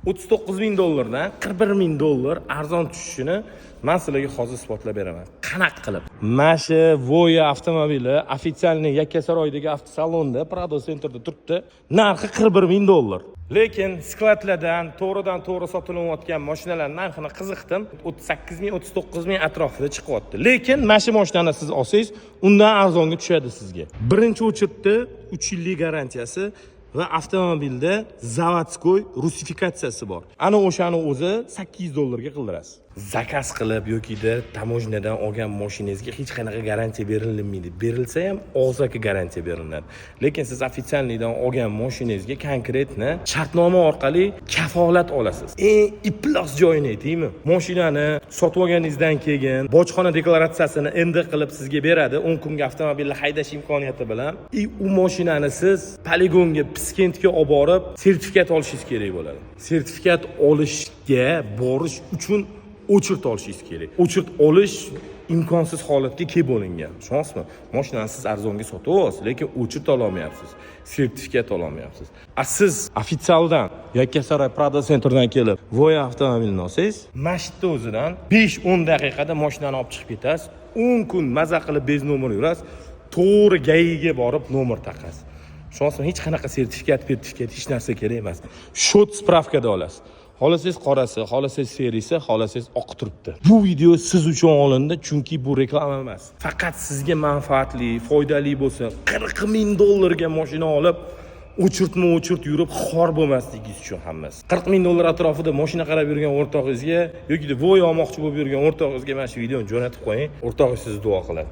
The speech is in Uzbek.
$39,000 dan $41,000 arzon tushishini men sizlarga hozir isbotlab beraman. Qanaqa qilib? Mana shu Voya avtomobili ofitsialniy Yakkasaroydagi avtosalonda Prado Centerda turibdi. Narxi $41,000. Lekin skladlardan to'g'ridan-to'g'ri sotilayotgan mashinalar narxini qiziqdim. 38,000, 39,000 atrofida chiqyapti. Lekin mana shu mashinani siz olsangiz, undan arzonga tushadi sizga. Birinchi o'chirtda 3 yillik garantiyasi va avtomobilda zavodskoy rusifikatsiyasi bor. Ana o'shani o'zi $800 ga qildirasiz. Zakaz qilib yokida tamojnadan olgan mashinangizga hech qanaqa garantiya berilmaydi. Berilsa ham og'zaki garantiya beriladi. Lekin siz ofitsialniydan olgan mashinangizga konkretni shartnoma orqali kafolat olasiz. Eng iflos joyini aytaymi? Mashinani sotib olganingizdan keyin bojxona deklaratsiyasini endi qilib sizga beradi. 10 kunga avtomobilni haydash imkoniyati bilan. U mashinani siz poligonga, Piskentga olib borib sertifikat olishingiz kerak bo'ladi. Sertifikat olishga borish uchun o'chirt olishingiz kerak. O'chirt olish imkonsiz holatga kelib bo'lingan. Tushunasizmi? Mashinani siz arzonga sotib olasiz, lekin o'chirt ola olmayapsiz. Sertifikat ola olmayapsiz. Siz ofitsialdan Yakkasaroy Prado Centerdan kelib Voya avtomobilini olsangiz, mashitda o'zidan 5-10 daqiqada mashinani olib chiqib ketasiz. 10 kun maza qilib bez nomer yurasiz. To'g'ri gayiga borib nomer taqasiz. Tushunasizmi? Hech qanaqa sertifikat hech narsa kerak emas. Shot spravkada olasiz. Xolasangiz qorasi, xolasangiz serisi, xolasangiz oq turibdi. Bu video siz uchun olindi, chunki bu reklama emas. Faqat sizga manfaatli, foydali bo'lsin. $40,000 ga mashina olib, o'chirt yurib xor bo'lmasligingiz uchun hammasi. $40,000 atrofida mashina qarab yurgan o'rtog'ingizga yoki Voya olmoqchi bo'lib yurgan o'rtog'ingizga mana shu videoni jo'natib qo'ying. O'rtog'ingiz sizni duo qiladi.